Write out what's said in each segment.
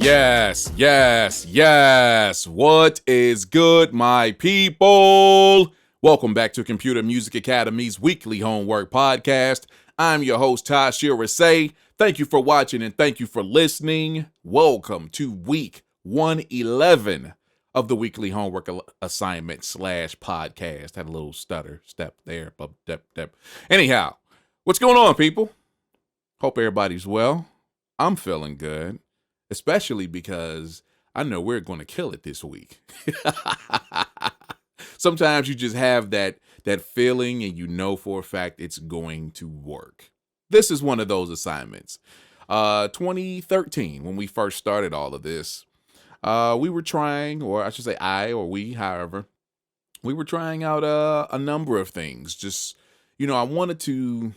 Yes, yes, yes. What is good, my people? Welcome back to Computer Music Academy's weekly homework podcast. I'm your host, Tashir Rasay. Thank you for watching and thank you for listening. Welcome to week 111 of the weekly homework assignment / podcast. Had a little stutter step there. Anyhow, what's going on, people? Hope everybody's well. I'm feeling good. Especially because I know we're going to kill it this week. Sometimes you just have that feeling and you know for a fact it's going to work. This is one of those assignments. 2013, when we first started all of this, we were trying, or I should say we, however, we were trying out a number of things. Just, I wanted to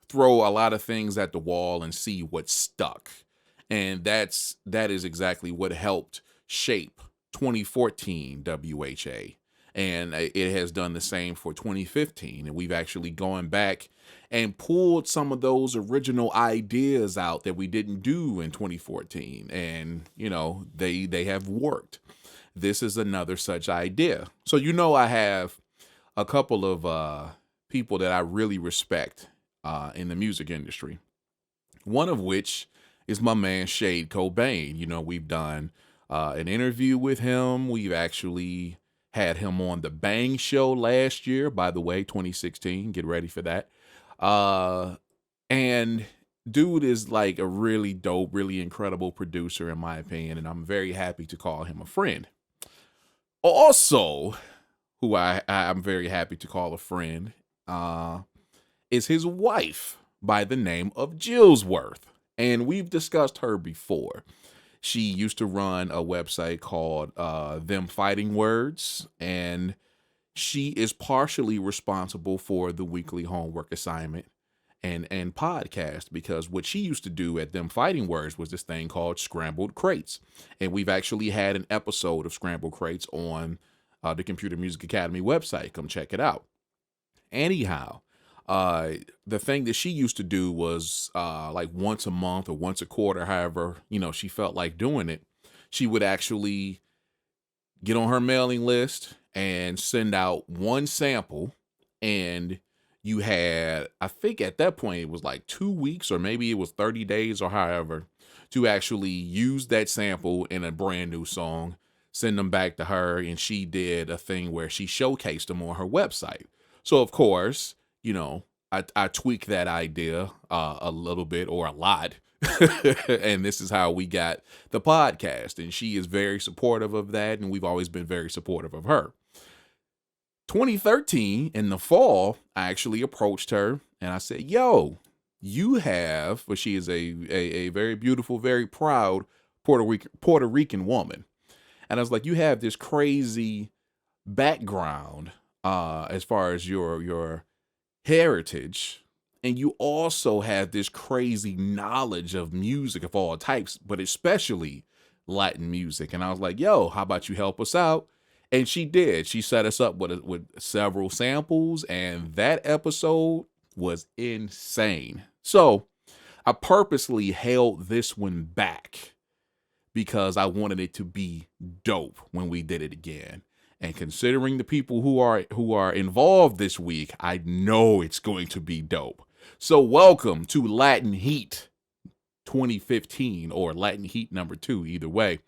throw a lot of things at the wall and see what stuck. And that is exactly what helped shape 2014 WHA. And it has done the same for 2015. And we've actually gone back and pulled some of those original ideas out that we didn't do in 2014. And, they have worked. This is another such idea. So, I have a couple of people that I really respect in the music industry. One of which is my man Shade Cobain. We've done an interview with him. We've actually had him on the Bang Show last year, by the way, 2016. Get ready for that. And dude is like a really dope, really incredible producer, in my opinion, and I'm very happy to call him a friend. Also, who I'm very happy to call a friend is his wife by the name of Jillzworth. And we've discussed her before. She used to run a website called Them Fighting Words, and she is partially responsible for the weekly homework assignment and podcast, because what she used to do at Them Fighting Words was this thing called Scrambled Crates. And we've actually had an episode of Scrambled Crates on the Computer Music Academy website. Come check it out. Anyhow, the thing that she used to do was like once a month or once a quarter, however, she felt like doing it. She would actually get on her mailing list and send out one sample. And you had, I think at that point, it was like 2 weeks or maybe it was 30 days or however, to actually use that sample in a brand new song, send them back to her. And she did a thing where she showcased them on her website. So, of course, I tweaked that idea a little bit or a lot. And this is how we got the podcast. And she is very supportive of that. And we've always been very supportive of her. 2013, in the fall, I actually approached her and I said, yo, you have, but she is a very beautiful, very proud Puerto Rican woman. And I was like, you have this crazy background as far as your heritage, and you also have this crazy knowledge of music of all types, but especially Latin music. And I was like, yo, how about you help us out? And she did. She set us up with several samples, and that episode was insane. So I purposely held this one back because I wanted it to be dope when we did it again. And considering the people who are involved this week, I know it's going to be dope. So welcome to Latin Heat 2015 or Latin Heat number 2, either way.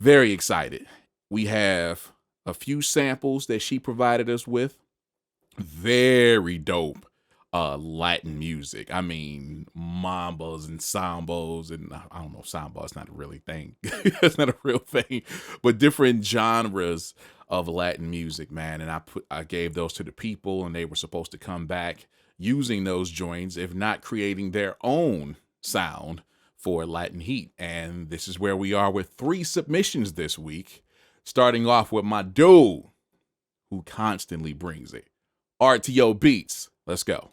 Very excited. We have a few samples that she provided us with. Very dope Latin music. I mean, mambas and sambos, and I don't know, samba is not a really thing. It's not a real thing, but different genres of Latin music, man. And I gave those to the people, and they were supposed to come back using those joints, if not creating their own sound for Latin Heat. And this is where we are with 3 submissions this week, starting off with my dude who constantly brings it, RTO Beats. Let's go.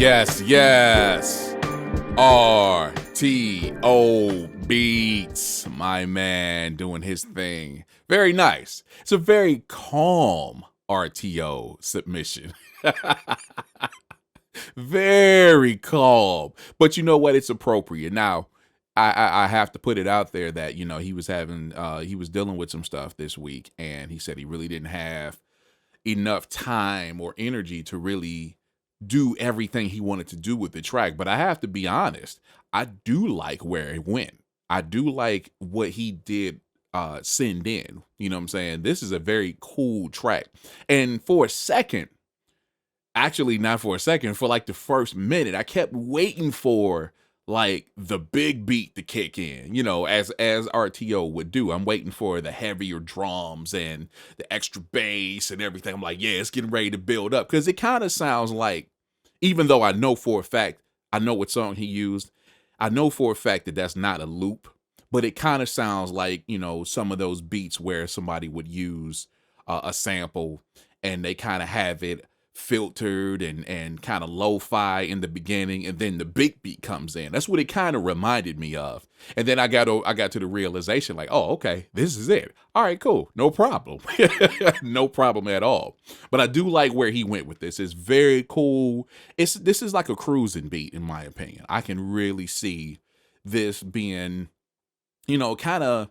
Yes, yes. RTO Beats, my man doing his thing. Very nice. It's a very calm RTO submission. Very calm. But you know what? It's appropriate. Now, I have to put it out there that, you know, he was dealing with some stuff this week, and he said he really didn't have enough time or energy to really do everything he wanted to do with the track. But I have to be honest, I do like where it went. I do like what he did send in. You know what I'm saying? This is a very cool track. And for a second, actually not for a second, for like the first minute, I kept waiting for like the big beat to kick in, you know, as RTO would do. I'm waiting for the heavier drums and the extra bass and everything. I'm like, yeah, it's getting ready to build up, because it kind of sounds like, even though I know for a fact, I know what song he used, I know for a fact that that's not a loop, but it kind of sounds like, you know, some of those beats where somebody would use a sample and they kind of have it filtered and kind of lo-fi in the beginning, and then the big beat comes in. That's what it kind of reminded me of. And then I got to the realization, like, oh, okay, this is it. All right, cool, no problem. No problem at all. But I do like where he went with this. It's very cool. This is like a cruising beat, in my opinion. I can really see this being, you know, kind of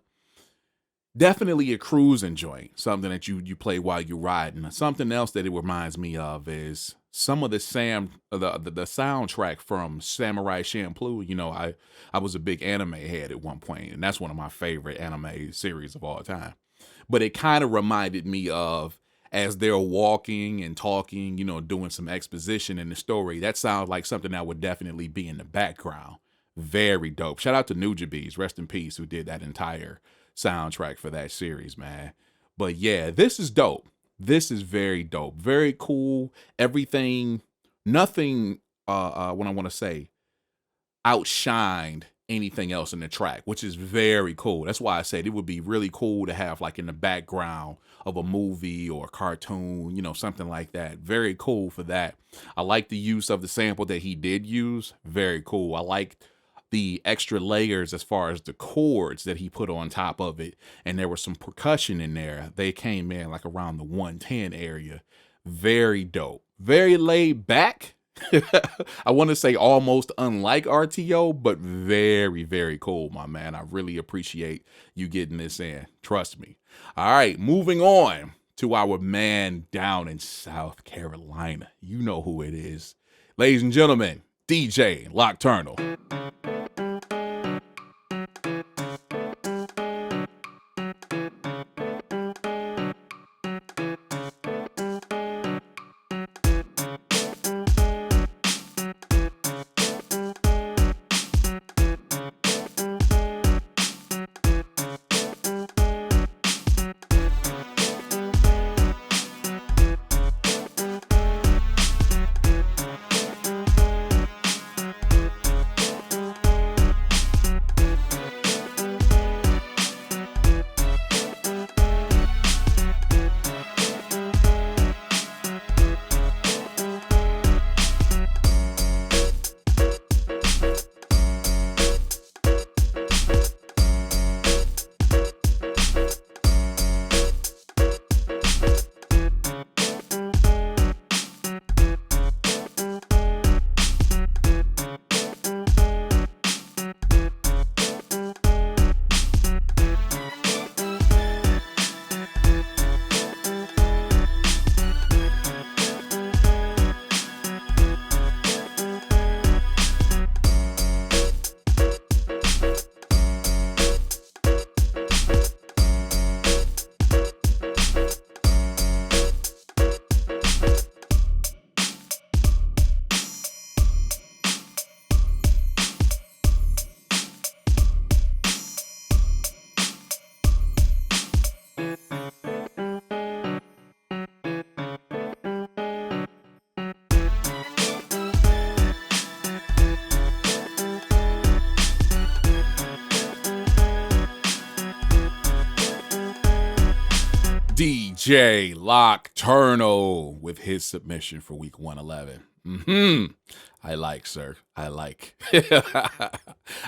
definitely a cruising joint, something that you play while you're riding. Something else that it reminds me of is some of the soundtrack from Samurai Champloo. You know, I was a big anime head at one point, and that's one of my favorite anime series of all time. But it kind of reminded me of, as they're walking and talking, you know, doing some exposition in the story. That sounds like something that would definitely be in the background. Very dope. Shout out to Nujabes, rest in peace, who did that entire soundtrack for that series, man. But yeah, this is dope. This is very dope. Very cool. Everything, nothing, what I want to say, outshined anything else in the track, which is very cool. That's why I said it would be really cool to have like in the background of a movie or a cartoon, you know, something like that. Very cool for that. I like the use of the sample that he did use. Very cool. I like the extra layers as far as the chords that he put on top of it. And there was some percussion in there. They came in like around the 110 area. Very dope. Very laid back. I want to say almost unlike RTO, but very, very cool, my man. I really appreciate you getting this in. Trust me. All right, moving on to our man down in South Carolina. You know who it is. Ladies and gentlemen, DJ Nocturnal. DJ Nocturnal with his submission for week 111. I like, sir. I like.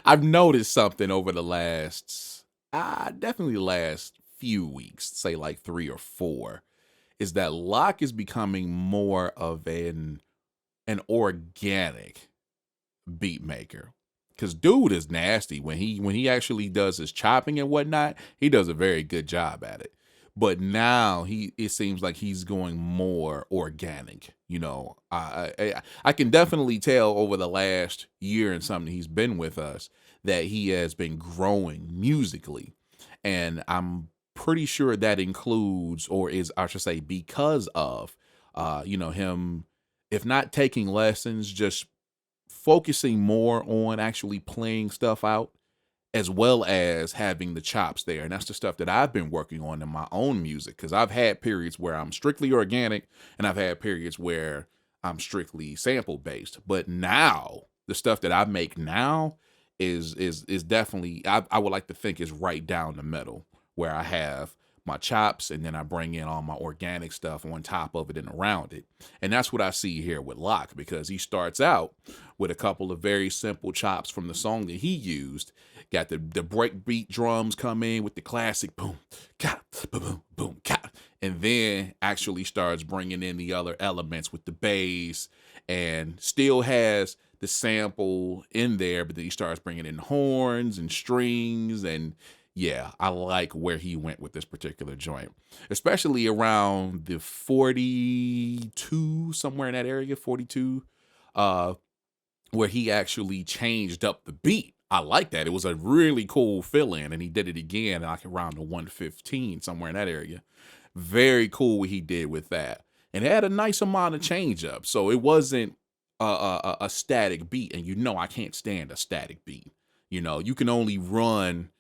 I've noticed something over the last, definitely the last few weeks, say like 3 or 4, is that Locke is becoming more of an organic beat maker. Cause dude is nasty when he actually does his chopping and whatnot. He does a very good job at it. But now it seems like he's going more organic. You know, I can definitely tell over the last year and something he's been with us that he has been growing musically, and I'm pretty sure that includes, or is, I should say, because of, him, if not taking lessons, just focusing more on actually playing stuff out, as well as having the chops there. And that's the stuff that I've been working on in my own music, because I've had periods where I'm strictly organic and I've had periods where I'm strictly sample based. But now the stuff that I make now is definitely, I would like to think, is right down the middle, where I have my chops and then I bring in all my organic stuff on top of it and around it. And that's what I see here with Locke, because he starts out with a couple of very simple chops from the song that he used. Got the breakbeat drums come in with the classic boom, ka, boom, boom, ka, and then actually starts bringing in the other elements with the bass, and still has the sample in there, but then he starts bringing in horns and strings. And yeah, I like where he went with this particular joint, especially around the 42, somewhere in that area, 42, where he actually changed up the beat. I like that. It was a really cool fill-in, and he did it again like around the 115, somewhere in that area. Very cool what he did with that. And it had a nice amount of change up, so it wasn't a static beat. And I can't stand a static beat. You can only run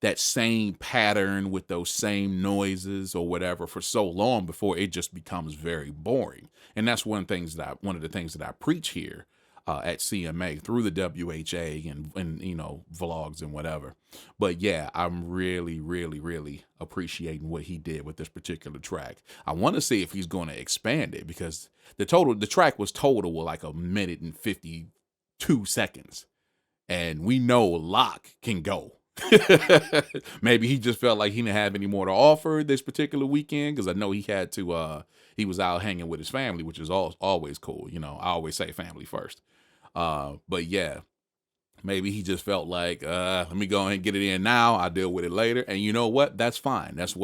that same pattern with those same noises or whatever for so long before it just becomes very boring. And that's one of the things that I preach here at CMA through the WHA and vlogs and whatever. But yeah, I'm really, really, really appreciating what he did with this particular track. I want to see if he's going to expand it, because the track was total with like 1 minute and 52 seconds. And we know Locke can go. Maybe he just felt like he didn't have any more to offer this particular weekend, because I know he had to he was out hanging with his family, which is always cool. I always say family first. But yeah, maybe he just felt like, let me go ahead and get it in now, I'll deal with it later. And you know what, that's fine. That's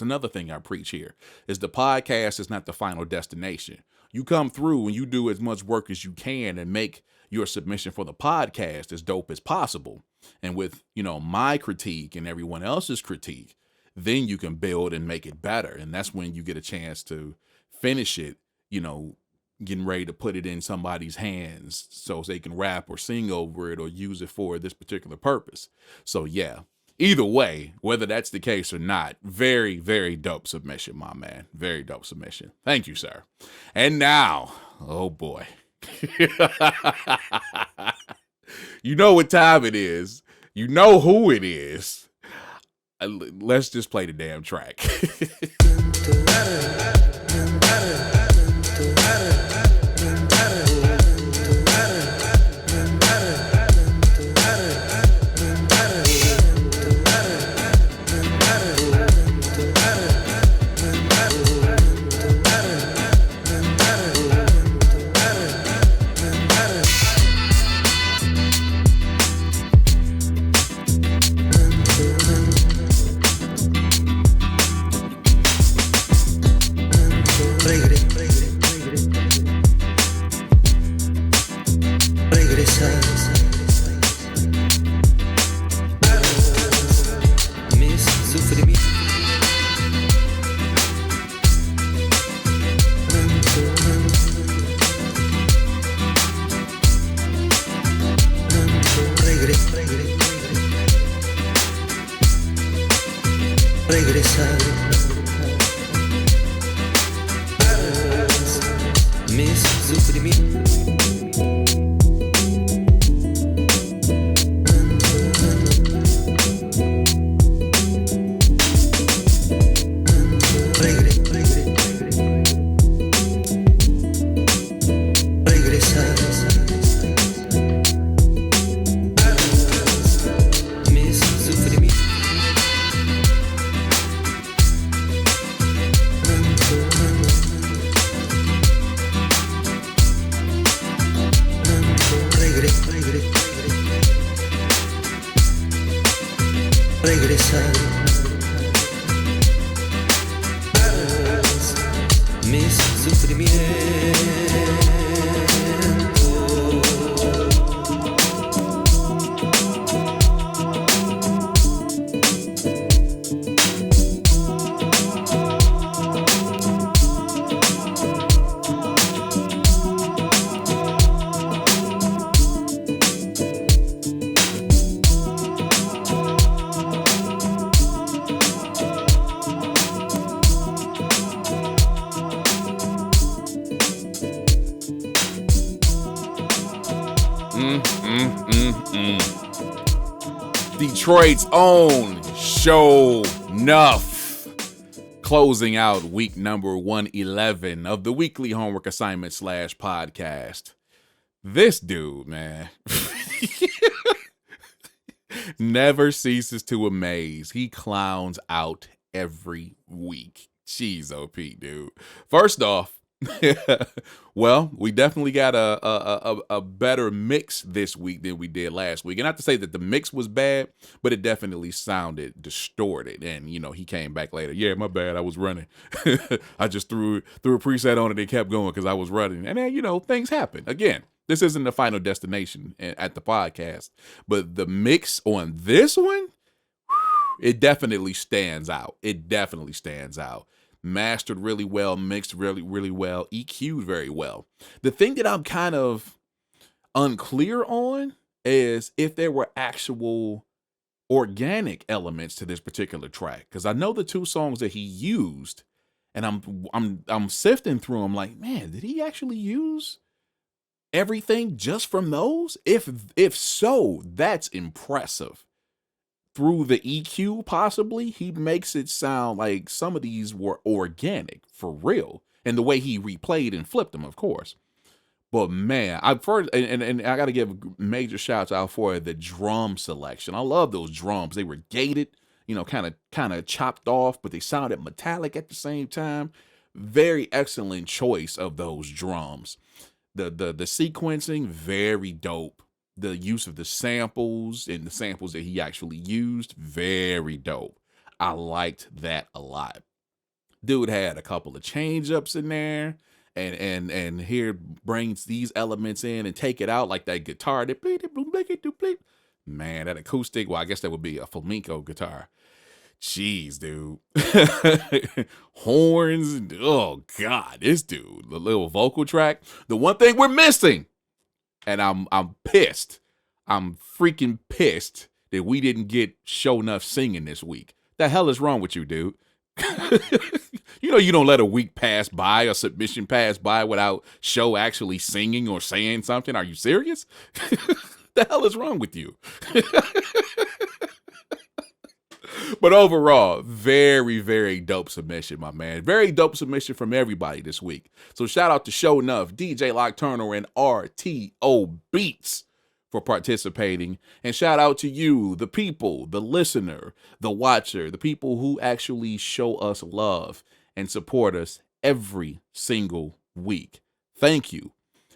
another thing I preach here, is the podcast is not the final destination. You come through and you do as much work as you can and make your submission for the podcast as dope as possible. And with, my critique and everyone else's critique, then you can build and make it better. And that's when you get a chance to finish it, getting ready to put it in somebody's hands so they can rap or sing over it or use it for this particular purpose. So yeah, either way, whether that's the case or not, very, very dope submission, my man. Very dope submission. Thank you, sir. And now, oh boy. You know what time it is. You know who it is. Let's just play the damn track. regresar mis sufrimientos. Detroit's own Sho-Nuff, closing out week number 111 of the weekly homework assignment / podcast. This dude, man, never ceases to amaze. He clowns out every week. Jeez, OP, dude. First off, well, we definitely got a better mix this week than we did last week. And not to say that the mix was bad, but it definitely sounded distorted. And, you know, he came back later. Yeah, my bad. I was running. I just threw a preset on it and kept going because I was running. And then, you know, things happen. Again, this isn't the final destination at the podcast. But the mix on this one, it definitely stands out. It definitely stands out. Mastered really well, mixed really, really well, EQ'd very well. The thing that I'm kind of unclear on is if there were actual organic elements to this particular track. Because I know the two songs that he used, and I'm sifting through them like, man, did he actually use everything just from those? If so, that's impressive. Through the EQ, possibly, he makes it sound like some of these were organic, for real. And the way he replayed and flipped them, of course. But man, I first and I got to give major shouts out for the drum selection. I love those drums. They were gated, you know, kind of chopped off, but they sounded metallic at the same time. Very excellent choice of those drums. The sequencing, very dope. The use of the samples and the samples that he actually used, very dope. I liked that a lot. Dude had a couple of change ups in there, and here brings these elements in and take it out like that guitar. Man, that acoustic. Well, I guess that would be a flamenco guitar. Jeez, dude. Horns. Oh God, this dude. The little vocal track. The one thing we're missing. And I'm pissed. I'm freaking pissed that we didn't get Sho-Nuff singing this week. The hell is wrong with you, dude? You know you don't let a week pass by, a submission pass by without Sho actually singing or saying something. Are you serious? The hell is wrong with you? But overall, very, very dope submission, my man. Very dope submission from everybody this week. So shout out to Sho-Nuff, DJ Lock Turner, and RTO Beats for participating. And shout out to you, the people, the listener, the watcher, the people who actually show us love and support us every single week. Thank you.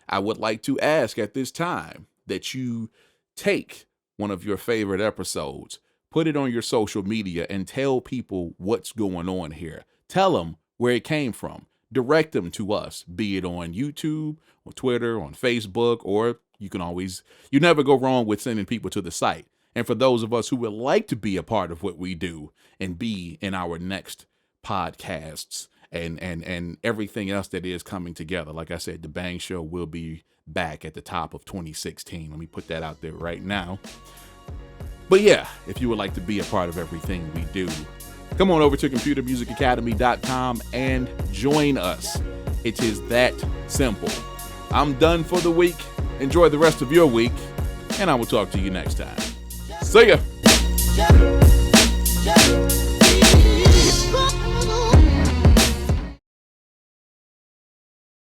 I would like to ask at this time that you take one of your favorite episodes, put it on your social media, and tell people what's going on here. Tell them where it came from. Direct them to us, be it on YouTube, on Twitter, on Facebook, or you never go wrong with sending people to the site. And for those of us who would like to be a part of what we do and be in our next podcasts and everything else that is coming together, like I said, the Bang Show will be back at the top of 2016. Let me put that out there right now. But yeah, if you would like to be a part of everything we do, come on over to computermusicacademy.com and join us. It is that simple. I'm done for the week. Enjoy the rest of your week, and I will talk to you next time. See ya.